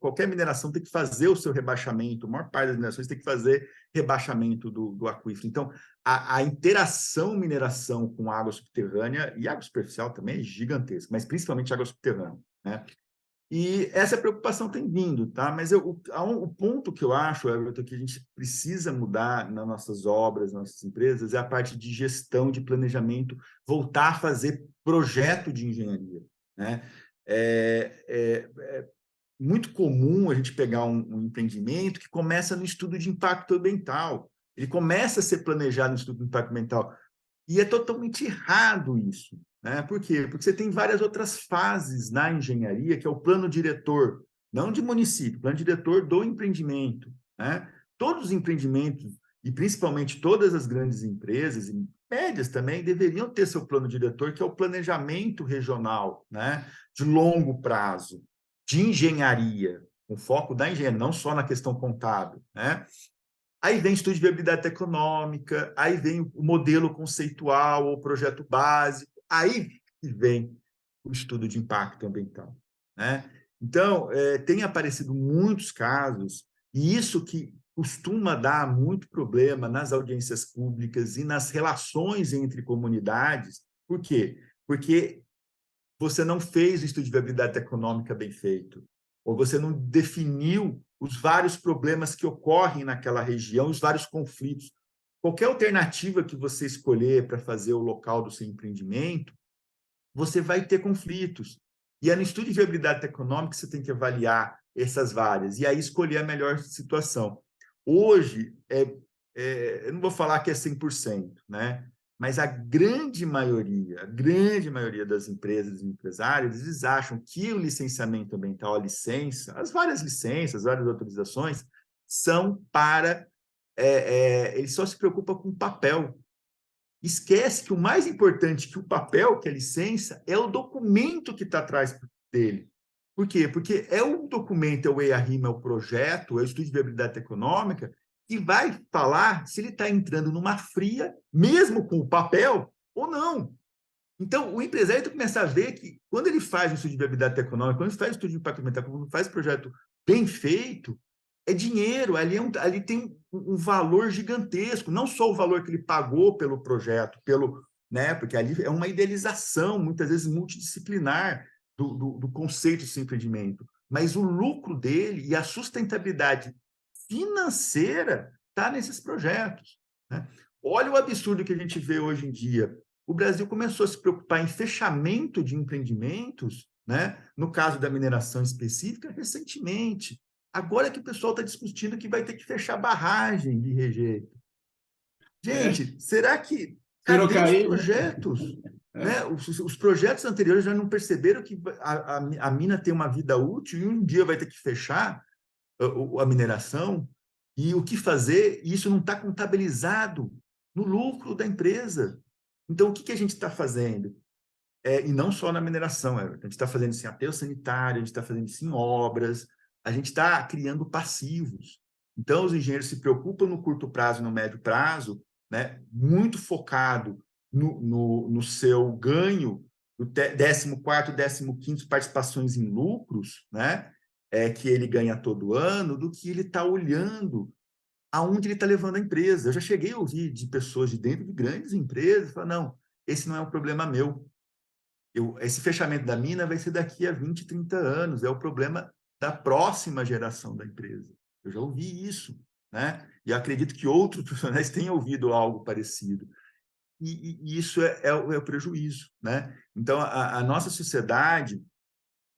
qualquer mineração tem que fazer o seu rebaixamento, a maior parte das minerações tem que fazer rebaixamento do aquífero. Então, a interação mineração com água subterrânea e água superficial também é gigantesca, mas principalmente água subterrânea, né? E essa preocupação tem vindo, tá? Mas o ponto que eu acho, Everton, que a gente precisa mudar nas nossas obras, nas nossas empresas, é a parte de gestão, de planejamento, voltar a fazer projeto de engenharia, né? É muito comum a gente pegar um empreendimento que começa no estudo de impacto ambiental. Ele começa a ser planejado no estudo de impacto ambiental. E é totalmente errado isso, né? Por quê? Porque você tem várias outras fases na engenharia, que é o plano diretor, não de município, plano diretor do empreendimento, né? Todos os empreendimentos, e principalmente todas as grandes empresas, e médias também, deveriam ter seu plano diretor, que é o planejamento regional, né? De longo prazo, de engenharia, com foco da engenharia, não só na questão contábil, né? Aí vem estudo de viabilidade econômica, aí vem o modelo conceitual, o projeto básico, aí vem o estudo de impacto ambiental, né? Então, tem aparecido muitos casos, e isso que costuma dar muito problema nas audiências públicas e nas relações entre comunidades. Por quê? Porque você não fez o estudo de viabilidade econômica bem feito, ou você não definiu os vários problemas que ocorrem naquela região, os vários conflitos. Qualquer alternativa que você escolher para fazer o local do seu empreendimento, você vai ter conflitos. E é no estudo de viabilidade econômica que você tem que avaliar essas várias, e aí escolher a melhor situação. Hoje, eu não vou falar que é 100%, né? Mas a grande maioria das empresas e empresários, eles acham que o licenciamento ambiental, a licença, as várias licenças, as várias autorizações, são para... ele só se preocupa com o papel. Esquece que o mais importante que o papel, que a licença, é o documento que está atrás dele. Por quê? Porque é o documento, é o EIA-RIMA, é o projeto, é o estudo de viabilidade econômica, que vai falar se ele está entrando numa fria, mesmo com o papel, ou não. Então, o empresário tem que começar a ver que, quando ele faz o estudo de viabilidade econômica, quando ele faz o estudo de impacto ambiental, quando ele faz o projeto bem feito, é dinheiro, ali tem um valor gigantesco, não só o valor que ele pagou pelo projeto, né, porque ali é uma idealização, muitas vezes multidisciplinar, do conceito de empreendimento, mas o lucro dele e a sustentabilidade financeira está nesses projetos, né? Olha o absurdo que a gente vê hoje em dia. O Brasil começou a se preocupar em fechamento de empreendimentos, né? No caso da mineração específica, recentemente. Agora que o pessoal está discutindo que vai ter que fechar barragem de rejeito. Gente, será que... Esperou Cadê os cair, né? projetos? Né? Os projetos anteriores já não perceberam que a mina tem uma vida útil e um dia vai ter que fechar a mineração, e o que fazer, e isso não está contabilizado no lucro da empresa. Então, o que a gente está fazendo? E não só na mineração, a gente está fazendo isso em aterro sanitário, a gente está fazendo isso em obras, a gente está criando passivos. Então, os engenheiros se preocupam no curto prazo e no médio prazo, né, muito focado no seu ganho, do 14º, 15º participações em lucros, né, que ele ganha todo ano, do que ele está olhando aonde ele está levando a empresa. Eu já cheguei a ouvir de pessoas de dentro de grandes empresas, falar, não, esse não é um problema meu. Esse fechamento da mina vai ser daqui a 20, 30 anos, é o problema da próxima geração da empresa. Eu já ouvi isso, né? E acredito que outros profissionais tenham ouvido algo parecido. E isso é o prejuízo, né? Então, a nossa sociedade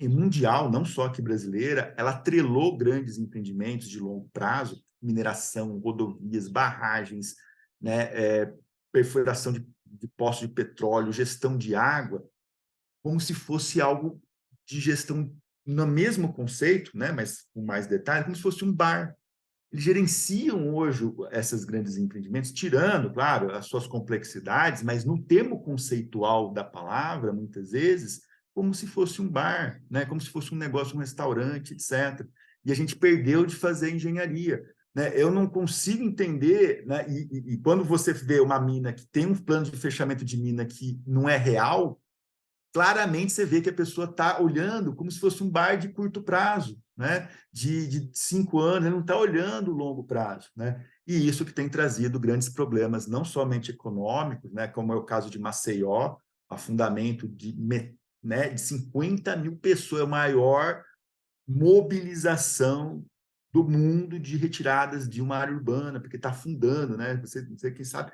mundial, não só aqui brasileira, ela atrelou grandes empreendimentos de longo prazo, mineração, rodovias, barragens, né? Perfuração de poços de petróleo, gestão de água, como se fosse algo de gestão no mesmo conceito, né, mas com mais detalhes, como se fosse um bar. Eles gerenciam hoje esses grandes empreendimentos, tirando, claro, as suas complexidades, mas no termo conceitual da palavra, muitas vezes, como se fosse um bar, né, como se fosse um negócio, um restaurante, etc. E a gente perdeu de fazer engenharia. Né? Eu não consigo entender, né? E quando você vê uma mina que tem um plano de fechamento de mina que não é real, claramente você vê que a pessoa está olhando como se fosse um bar de curto prazo, né? De 5 anos, ele não está olhando o longo prazo, né? E isso que tem trazido grandes problemas, não somente econômicos, né? Como é o caso de Maceió, afundamento de 50 mil pessoas, é a maior mobilização do mundo de retiradas de uma área urbana, porque está afundando, né? Você quem sabe,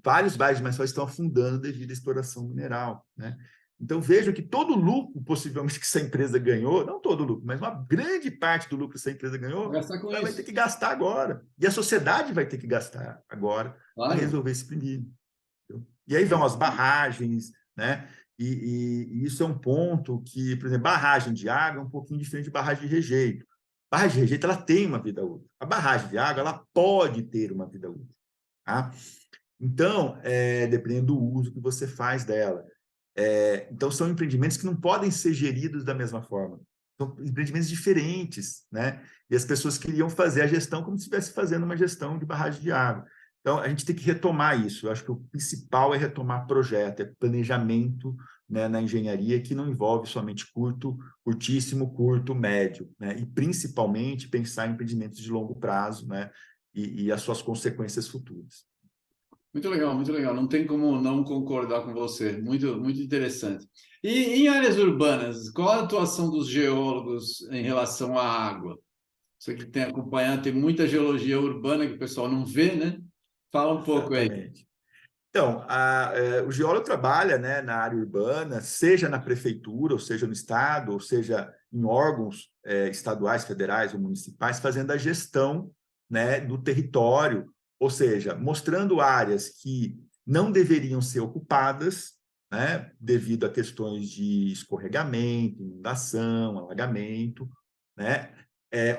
vários bairros de Maceió estão afundando devido à exploração mineral, né? Então, vejam que todo o lucro, possivelmente, que essa empresa ganhou, não todo o lucro, mas uma grande parte do lucro que essa empresa ganhou, Gastar com ela vai ter isso. que gastar agora. E a sociedade vai ter que gastar agora para Claro. resolver esse pepino. E aí vão as barragens, né? E isso é um ponto que, por exemplo, barragem de água é um pouquinho diferente de barragem de rejeito. Barragem de rejeito, ela tem uma vida útil. A barragem de água, ela pode ter uma vida útil, tá? Então, dependendo do uso que você faz dela. Então, são empreendimentos que não podem ser geridos da mesma forma. São empreendimentos diferentes, né? E as pessoas queriam fazer a gestão como se estivesse fazendo uma gestão de barragem de água. Então, a gente tem que retomar isso. Eu acho que o principal é retomar projeto, é planejamento, né, na engenharia, que não envolve somente curto, curtíssimo, curto, médio, né? E principalmente pensar em empreendimentos de longo prazo, né? E as suas consequências futuras. Muito legal, muito legal. Não tem como não concordar com você. Muito, muito interessante. E em áreas urbanas, qual a atuação dos geólogos em relação à água? Você que tem acompanhado, tem muita geologia urbana que o pessoal não vê, né? Fala um pouco aí. Exatamente. Então, o geólogo trabalha, né, na área urbana, seja na prefeitura, ou seja no estado, ou seja em órgãos estaduais, federais ou municipais, fazendo a gestão, né, do território, ou seja, mostrando áreas que não deveriam ser ocupadas, né, devido a questões de escorregamento, inundação, alagamento, né,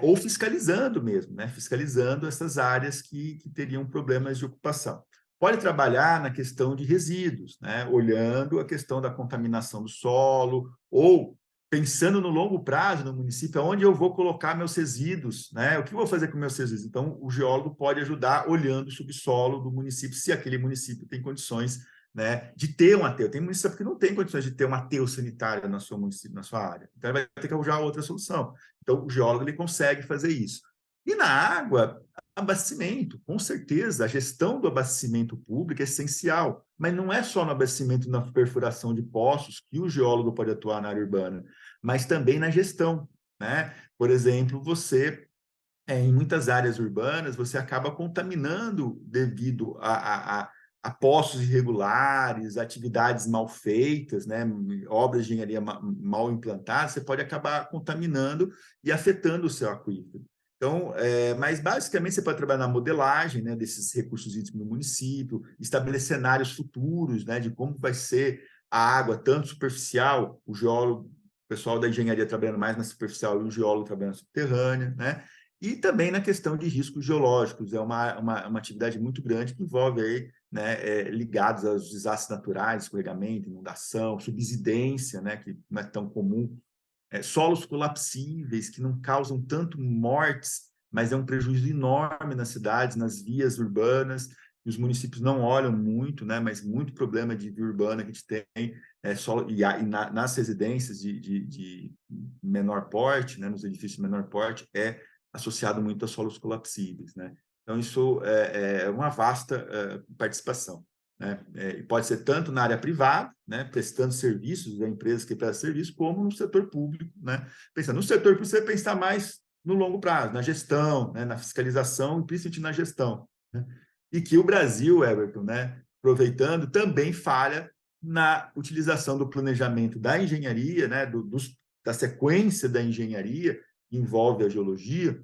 ou fiscalizando mesmo, né, fiscalizando essas áreas que teriam problemas de ocupação. Pode trabalhar na questão de resíduos, né? Olhando a questão da contaminação do solo, ou pensando no longo prazo no município, onde eu vou colocar meus resíduos, né? O que eu vou fazer com meus resíduos? Então, o geólogo pode ajudar olhando o subsolo do município, se aquele município tem condições, né, de ter um aterro. Tem município que não tem condições de ter um aterro sanitário no seu município, na sua área. Então, ele vai ter que arranjar outra solução. Então, o geólogo ele consegue fazer isso. E na água, abastecimento, com certeza, a gestão do abastecimento público é essencial, mas não é só no abastecimento, na perfuração de poços que o geólogo pode atuar na área urbana, mas também na gestão, né? Por exemplo, em muitas áreas urbanas, você acaba contaminando devido a poços irregulares, atividades mal feitas, né? Obras de engenharia mal implantadas, você pode acabar contaminando e afetando o seu aquífero. Então, mas basicamente você pode trabalhar na modelagem, né, desses recursos hídricos no município, estabelecer cenários futuros, né, de como vai ser a água, tanto superficial, o geólogo, o pessoal da engenharia trabalhando mais na superficial e o geólogo trabalhando na subterrânea, né? E também na questão de riscos geológicos, é uma atividade muito grande que envolve aí, né, ligados aos desastres naturais, escorregamento, inundação, subsidência, né, que não é tão comum, solos colapsíveis que não causam tanto mortes, mas é um prejuízo enorme nas cidades, nas vias urbanas, e os municípios não olham muito, né, mas muito problema de via urbana que a gente tem, nas residências de menor porte, né, nos edifícios de menor porte, associado muito a solos colapsíveis, né? Então, isso é uma vasta participação, né? E pode ser tanto na área privada, né, prestando serviços da empresa que presta serviço, como no setor público, né? Pensando no setor público, você pensar mais no longo prazo, na gestão, né, na fiscalização, e principalmente na gestão, né? E que o Brasil, Everton, né, aproveitando, também falha na utilização do planejamento da engenharia, né, da sequência da engenharia, envolve a geologia,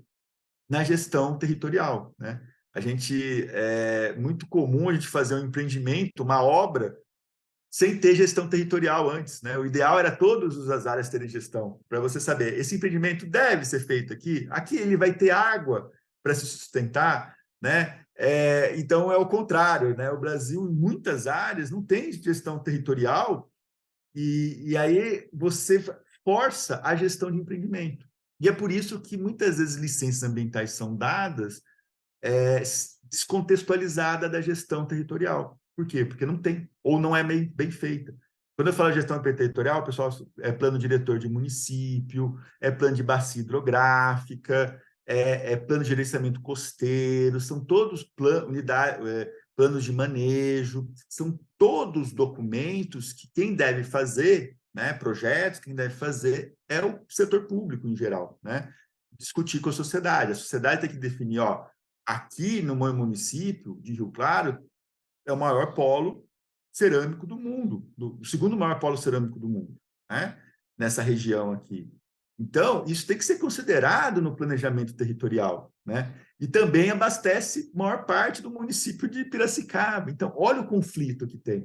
na gestão territorial, né? É muito comum a gente fazer um empreendimento, uma obra, sem ter gestão territorial antes, né? O ideal era todas as áreas terem gestão, para você saber, esse empreendimento deve ser feito aqui ele vai ter água para se sustentar, né? Então é o contrário, né? O Brasil, em muitas áreas, não tem gestão territorial, e aí você força a gestão de empreendimento. E é por isso que muitas vezes licenças ambientais são dadas descontextualizada da gestão territorial. Por quê? Porque não tem, ou não é bem feita. Quando eu falo de gestão territorial, o pessoal é plano diretor de município, é plano de bacia hidrográfica, plano de gerenciamento costeiro, são todos planos de manejo, são todos documentos que quem deve fazer, né, projetos, quem deve fazer é o setor público em geral, né? Discutir com a sociedade tem que definir, ó, aqui no meu município de Rio Claro é o maior polo cerâmico do mundo, o segundo maior polo cerâmico do mundo, né? Nessa região aqui. Então, isso tem que ser considerado no planejamento territorial, né? E também abastece maior parte do município de Piracicaba. Então, olha o conflito que tem.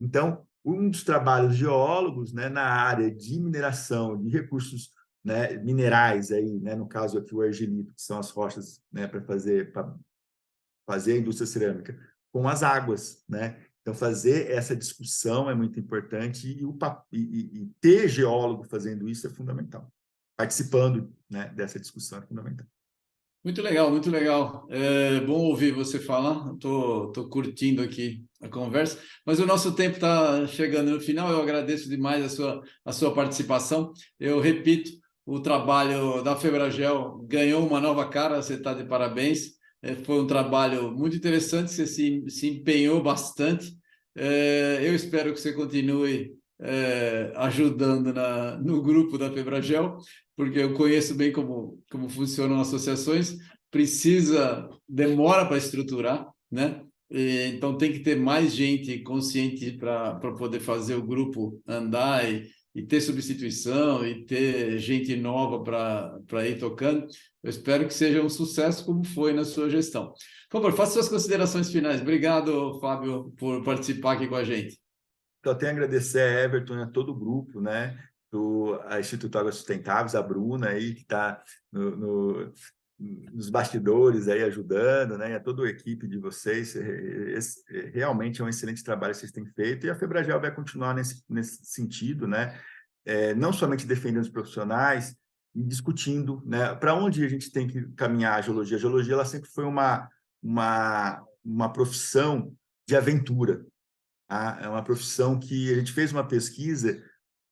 Então, um dos trabalhos de geólogos, né, na área de mineração, de recursos, né, minerais, aí, né, no caso aqui o argilito, que são as rochas, né, para fazer a indústria cerâmica, com as águas, né? Então, fazer essa discussão é muito importante e ter geólogo fazendo isso é fundamental. Participando, né, dessa discussão é fundamental. Muito legal, muito legal. É bom ouvir você falar. Tô curtindo aqui a conversa, mas o nosso tempo está chegando no final. Eu agradeço demais a sua participação. Eu repito, o trabalho da Febragel ganhou uma nova cara, você está de parabéns. Foi um trabalho muito interessante, você se empenhou bastante. Eu espero que você continue ajudando no grupo da Febragel, porque eu conheço bem como funcionam associações, demora para estruturar, né? Então tem que ter mais gente consciente para poder fazer o grupo andar e ter substituição e ter gente nova para ir tocando. Eu espero que seja um sucesso como foi na sua gestão. Por favor, faça suas considerações finais. Obrigado, Fábio, por participar aqui com a gente. Então, eu tenho a agradecer a Everton e a todo o grupo, né, do Instituto Águas Sustentáveis, a Bruna aí, que está nos bastidores aí ajudando, né, e a toda a equipe de vocês. Realmente é um excelente trabalho que vocês têm feito, e a Febragel vai continuar nesse sentido, né, não somente defendendo os profissionais e discutindo, né, para onde a gente tem que caminhar a geologia. A geologia ela sempre foi uma profissão de aventura. É uma profissão que a gente fez uma pesquisa,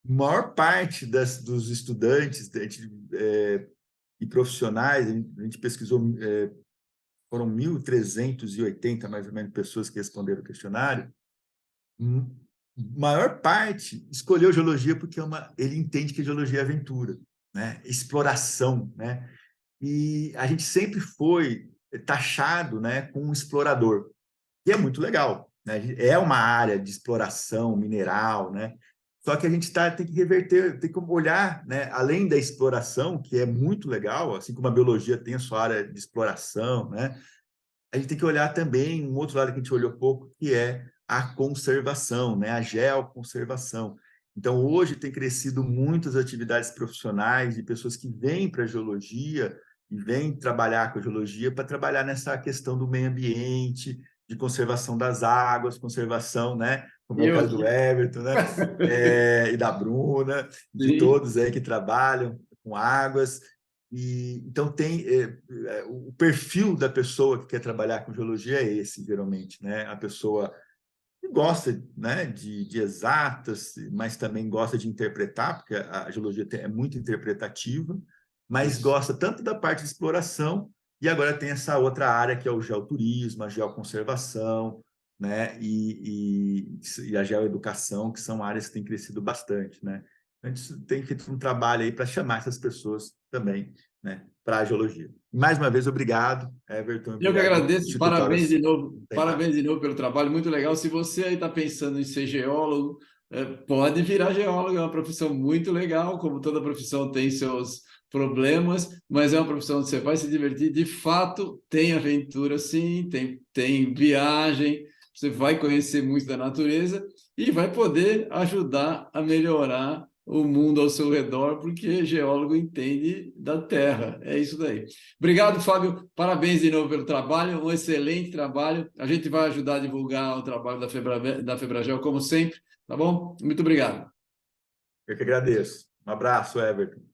a maior parte dos estudantes e profissionais, a gente pesquisou, foram 1.380, mais ou menos, pessoas que responderam o questionário, maior parte escolheu geologia porque ele entende que geologia é aventura, né? Exploração, né? E a gente sempre foi taxado, né, como um explorador, e é muito legal, né? É uma área de exploração mineral, né? Só que a gente tem que reverter, tem que olhar, né, além da exploração, que é muito legal, assim como a biologia tem a sua área de exploração, né? A gente tem que olhar também um outro lado que a gente olhou pouco, que é a conservação, né? A geoconservação. Então, hoje tem crescido muitas atividades profissionais de pessoas que vêm para a geologia e vêm trabalhar com a geologia para trabalhar nessa questão do meio ambiente, de conservação das águas, conservação, né? Como é o Eu caso do aqui. Everton, né? E da Bruna, de Sim. todos aí que trabalham com águas. Então, o perfil da pessoa que quer trabalhar com geologia é esse, geralmente, né? A pessoa que gosta, né, de exatas, mas também gosta de interpretar, porque a geologia é muito interpretativa, mas Isso. gosta tanto da parte de exploração, e agora tem essa outra área que é o geoturismo, a geoconservação, né, e a geoeducação, que são áreas que têm crescido bastante, né? A gente tem feito um trabalho aí para chamar essas pessoas também, né, para a geologia. Mais uma vez, obrigado, Everton, Eu que obrigado, agradeço, Instituto Águas parabéns Sustentáveis. de novo pelo trabalho, muito legal. Se você aí está pensando em ser geólogo, pode virar geólogo, é uma profissão muito legal, como toda profissão tem seus problemas, mas é uma profissão onde você vai se divertir. De fato, tem aventura, sim, tem viagem, você vai conhecer muito da natureza e vai poder ajudar a melhorar o mundo ao seu redor, porque geólogo entende da terra. É isso daí. Obrigado, Fábio. Parabéns de novo pelo trabalho, um excelente trabalho. A gente vai ajudar a divulgar o trabalho da Febragel, como sempre, tá bom? Muito obrigado. Eu que agradeço. Um abraço, Everton.